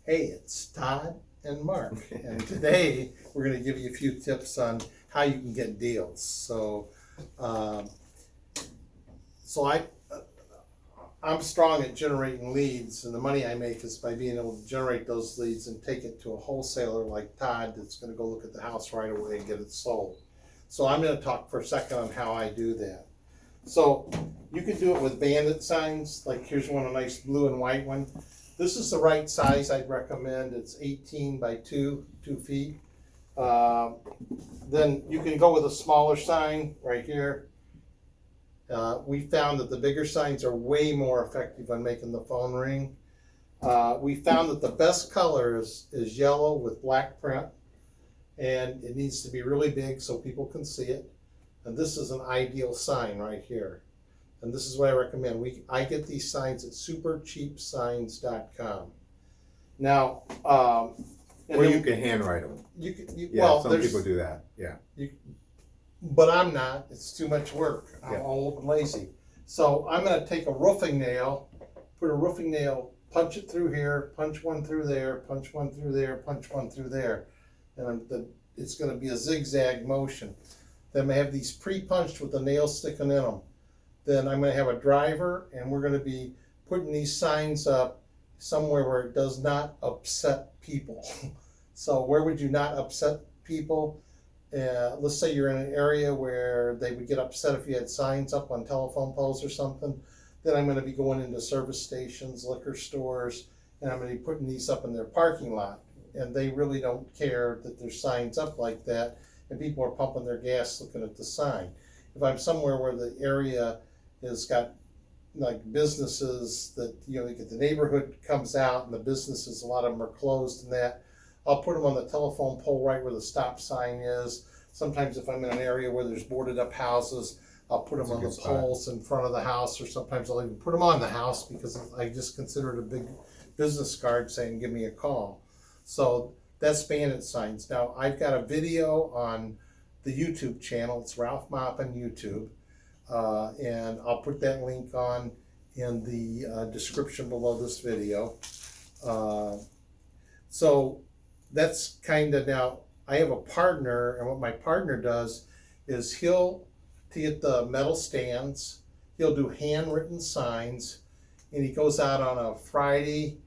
Hey, it's Todd and Mark, and today we're going to give you a few tips on how you can get deals. Um, I'm strong at generating leads, and the money I make is by being able to generate those leads and take it to a wholesaler like Todd that's going to go look at the house right away and get it sold. So I'm going to talk for a second on how I do that. So you can do it with bandit signs. Like here's one, a nice blue and white one. This is the right size I'd recommend. It's 18 by 2 feet. Then you can go with a smaller sign right here. We found that the bigger signs are way more effective on making the phone ring. We found that the best color is yellow with black print, and it needs to be really big so people can see it. And this is an ideal sign right here. And this is what I recommend. I get these signs at supercheapsigns.com. Now, or you can handwrite them. Some people do that. Yeah. But I'm not. It's too much work. I'm old and lazy. So I'm going to take a roofing nail, put a roofing nail, punch it through here, punch one through there, punch one through there, punch one through there. And it's going to be a zigzag motion. Then I have these pre-punched with the nails sticking in them. Then I'm going to have a driver, and we're going to be putting these signs up somewhere where it does not upset people. So where would you not upset people? Let's say you're in an area where they would get upset if you had signs up on telephone poles or something. Then I'm going to be going into service stations, liquor stores, and I'm going to be putting these up in their parking lot. And they really don't care that there's signs up like that, and people are pumping their gas looking at the sign. If I'm somewhere where the area has got like businesses that, the neighborhood comes out and the businesses, a lot of them are closed and that, I'll put them on the telephone pole right where the stop sign is. Sometimes if I'm in an area where there's boarded up houses, I'll put them on the poles in front of the house, or sometimes I'll even put them on the house because I just consider it a big business card saying, give me a call. So that's bandit signs. Now I've got a video on the YouTube channel. It's Ralph Mop on YouTube. And I'll put that link on in the description below this video. So that's kind of, now I have a partner, and what my partner does is to get the metal stands, he'll do handwritten signs, and he goes out on a Friday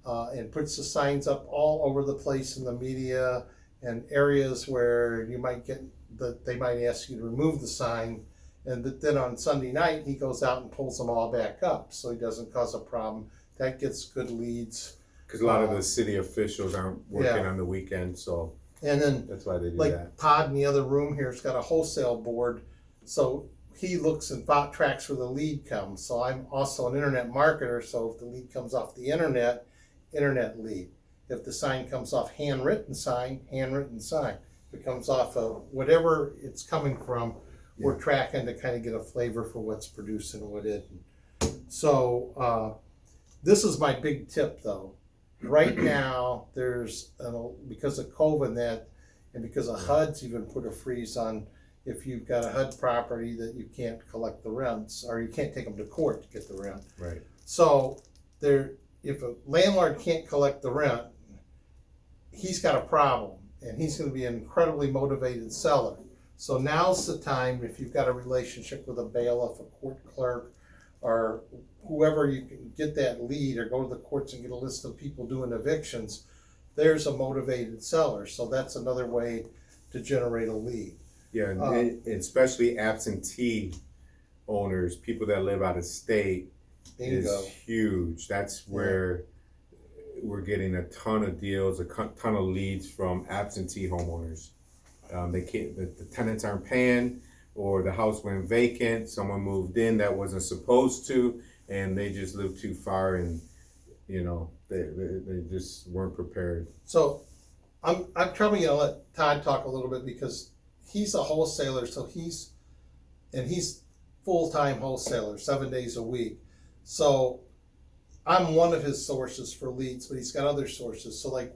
and puts the signs up all over the place in the media and areas where you might get that they might ask you to remove the sign. And then on Sunday night, he goes out and pulls them all back up so he doesn't cause a problem. That gets good leads. Because a lot of the city officials aren't working on the weekend, so and then that's why they do like that. Todd in the other room here has got a wholesale board, so he looks and tracks where the lead comes. So I'm also an internet marketer, so if the lead comes off the internet lead. If the sign comes off handwritten sign. If it comes off of whatever it's coming from, we're tracking to kind of get a flavor for what's produced and what isn't. So this is my big tip though. Right now, there's, because of COVID and because of HUD's even put a freeze on if you've got a HUD property that you can't collect the rents, or you can't take them to court to get the rent. Right. So if a landlord can't collect the rent, he's got a problem, and he's going to be an incredibly motivated seller. So now's the time, if you've got a relationship with a bailiff, a court clerk, or whoever, you can get that lead or go to the courts and get a list of people doing evictions. There's a motivated seller. So that's another way to generate a lead. Yeah, and especially absentee owners, people that live out of state, is huge. That's where we're getting a ton of deals, a ton of leads from absentee homeowners. They can't, the tenants aren't paying, or the house went vacant, someone moved in that wasn't supposed to, and they just lived too far, and they just weren't prepared. So I'm probably gonna let Todd talk a little bit because he's a wholesaler, so he's full-time wholesaler, 7 days a week. So I'm one of his sources for leads, but he's got other sources. So like,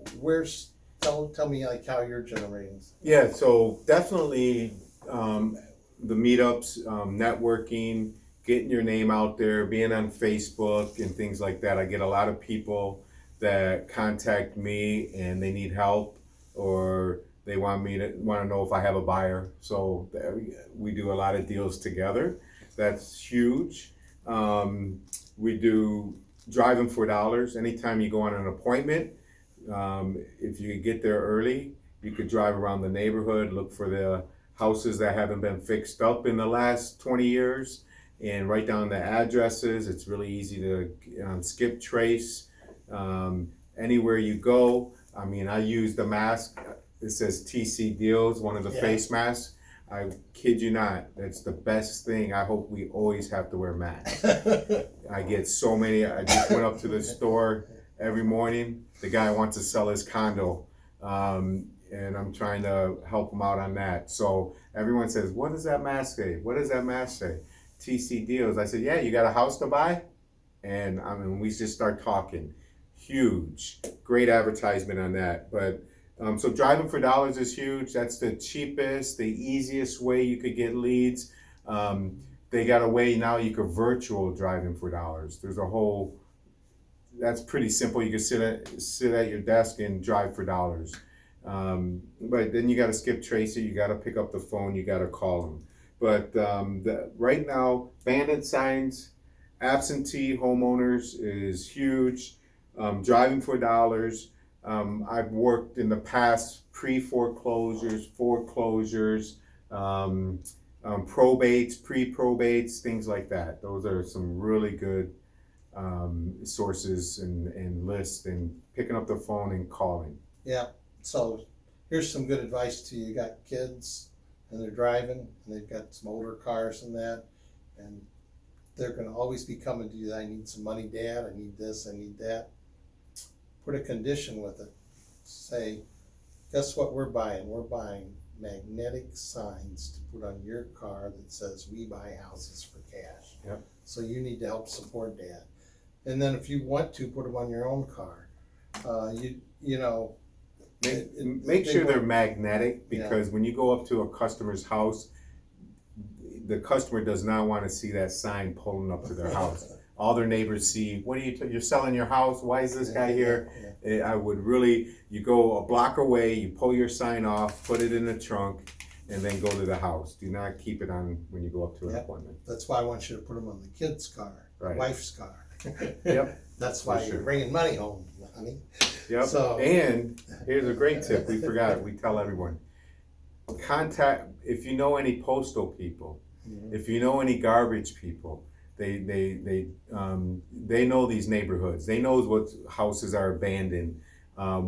tell me like how you're generating. Yeah, so definitely the meetups, networking, getting your name out there, being on Facebook and things like that. I get a lot of people that contact me and they need help, or they want to know if I have a buyer. So we do a lot of deals together. That's huge. We do driving for dollars. Anytime you go on an appointment, if you get there early, you could drive around the neighborhood, look for the houses that haven't been fixed up in the last 20 years, and write down the addresses. It's really easy to skip trace anywhere you go. I mean, I use the mask. It says TC Deals, one of the face masks. I kid you not, that's the best thing. I hope we always have to wear masks. I get so many. I just went up to the store every morning. The guy wants to sell his condo, and I'm trying to help him out on that. So everyone says, what does that mask say? What does that mask say? TC Deals. I said, yeah, you got a house to buy? And I mean, we just start talking. Huge, great advertisement on that. But so driving for dollars is huge. That's the cheapest, the easiest way you could get leads. They got a way now you could virtual driving for dollars. There's a whole, that's pretty simple. You can sit at your desk and drive for dollars. But then you got to skip trace it. You got to pick up the phone. You got to call them. But right now, bandit signs, absentee homeowners is huge. Driving for dollars. I've worked in the past pre-foreclosures, foreclosures, probates, pre-probates, things like that. Those are some really good sources and lists, and picking up the phone and calling. Yeah, so here's some good advice to you. You got kids and they're driving and they've got some older cars and that, and they're going to always be coming to you. I need some money, Dad. I need this, I need that. Put a condition with it. Say, guess what we're buying? We're buying magnetic signs to put on your car that says we buy houses for cash. Yep. So you need to help support Dad. And then if you want to, put them on your own car. You know, Make sure they're magnetic, because when you go up to a customer's house, the customer does not want to see that sign pulling up to their house. All their neighbors see, what are you're selling your house? Why is this guy here? I would really, you go a block away, you pull your sign off, put it in the trunk, and then go to the house. Do not keep it on when you go up to an appointment. That's why I want you to put them on the kid's car, the wife's car. Yep. That's why you're bringing money home, honey. Yep. So, and here's a great tip. We forgot. We tell everyone. Contact, if you know any postal people, if you know any garbage people, they know these neighborhoods. They know what houses are abandoned,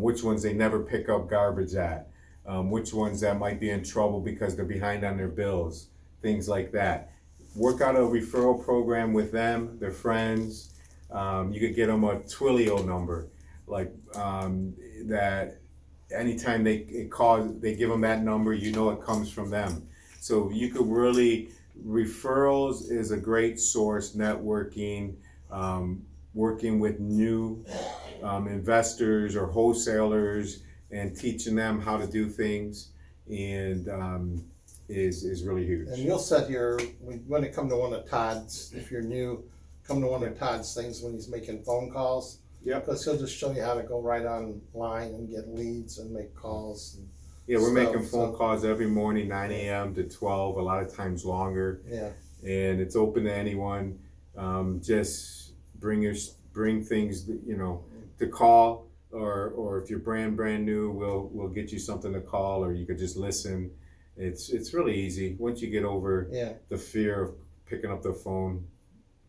which ones they never pick up garbage at, which ones that might be in trouble because they're behind on their bills, things like that. Work out a referral program with them, their friends. You could get them a Twilio number, like that. Anytime they call, they give them that number. You know it comes from them. So you could really. Referrals is a great source, networking, working with new investors or wholesalers and teaching them how to do things, and is really huge. And you'll sit here, when it come to one of Todd's, if you're new, come to one of Todd's things when he's making phone calls. Yep. Because he'll just show you how to go right online and get leads and make calls. And yeah, we're making phone calls every morning, 9 a.m. to 12, a lot of times longer. Yeah. And it's open to anyone. Just bring things, to call, or if you're brand new, we'll get you something to call, or you could just listen. It's really easy. Once you get over the fear of picking up the phone,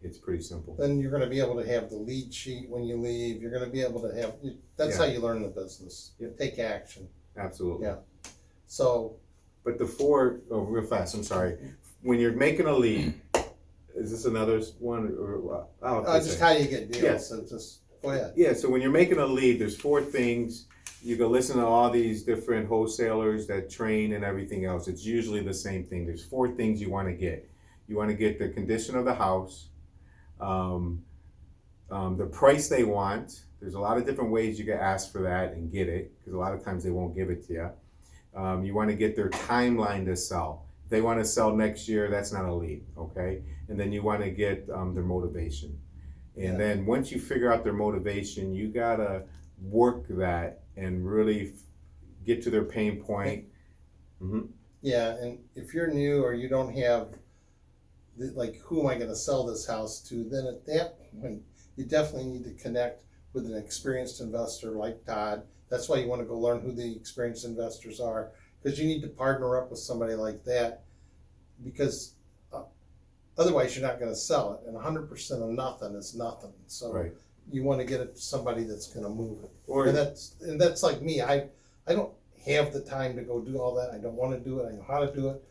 it's pretty simple. Then you're going to be able to have the lead sheet when you leave. You're going to be able to have, that's how you learn the business. Take action. Absolutely. Yeah. So. But real fast, I'm sorry. When you're making a lead, is this another one? Or just how you get deals. Yes. So just go ahead. Yeah, so when you're making a lead, there's 4 things. You can listen to all these different wholesalers that train and everything else. It's usually the same thing. There's 4 things you want to get. You want to get the condition of the house, the price they want. There's a lot of different ways you can ask for that and get it, because a lot of times they won't give it to you. You want to get their timeline to sell. If they want to sell next year, that's not a lead, okay? And then you want to get their motivation. And Yeah. then once you figure out their motivation, you gotta work that and really get to their pain point. Yeah, and if you're new or you don't have, like, who am I gonna sell this house to, then at that point, you definitely need to connect with an experienced investor like Todd. That's why you wanna go learn who the experienced investors are, because you need to partner up with somebody like that, because otherwise you're not gonna sell it, and 100% of nothing is nothing, so. Right. You wanna get it to somebody that's gonna move it. Or And that's like me, I don't have the time to go do all that, I don't wanna do it, I know how to do it,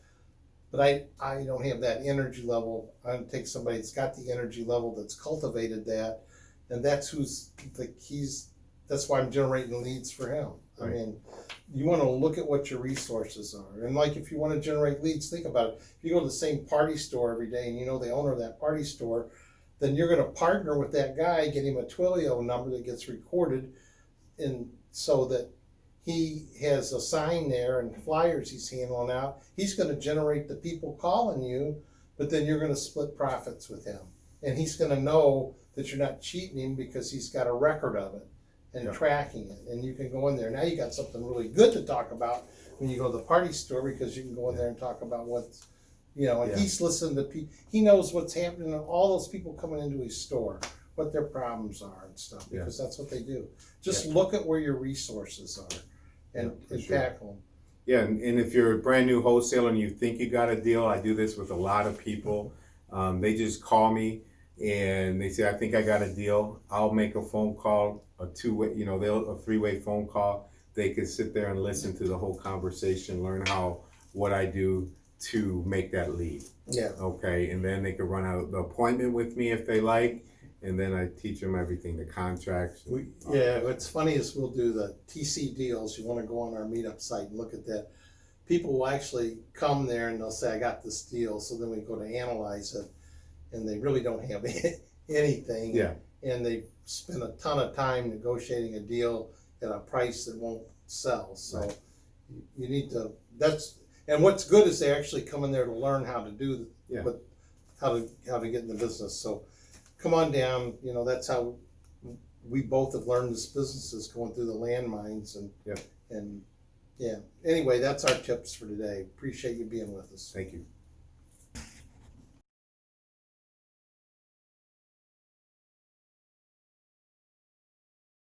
but I don't have that energy level. I'm gonna take somebody that's got the energy level, that's cultivated that, and that's that's why I'm generating leads for him. I Right. mean, you wanna look at what your resources are, and like, if you wanna generate leads, think about it. If you go to the same party store every day and you know the owner of that party store, then you're gonna partner with that guy, get him a Twilio number that gets recorded, and so that he has a sign there and flyers he's handing out. He's gonna generate the people calling you, but then you're gonna split profits with him. And he's gonna know that you're not cheating him because he's got a record of it and Yeah. tracking it. And you can go in there. Now you got something really good to talk about when you go to the party store, because you can go in there and talk about what's, and Yeah. he's listening to people. He knows what's happening to all those people coming into his store, what their problems are and stuff, Yeah. because that's what they do. Just Yeah. look at where your resources are and, Yeah, for and sure. tackle them. Yeah, and if you're a brand new wholesaler and you think you got a deal, I do this with a lot of people. They just call me and they say, I think I got a deal. I'll make a phone call, a two-way, a three-way phone call. They can sit there and listen to the whole conversation, learn what I do to make that lead. Yeah. Okay, and then they can run out the appointment with me if they like, and then I teach them everything, the contracts. What's funny is we'll do the TC deals. You want to go on our meetup site and look at that. People will actually come there and they'll say, I got this deal. So then we go to analyze it, and they really don't have anything. Yeah. And they spend a ton of time negotiating a deal at a price that won't sell. So Right. you need to, and what's good is they actually come in there to learn how to do, Yeah. how to get in the business. So come on down, that's how we both have learned this business, is going through the landmines and yeah. Anyway, that's our tips for today. Appreciate you being with us. Thank you.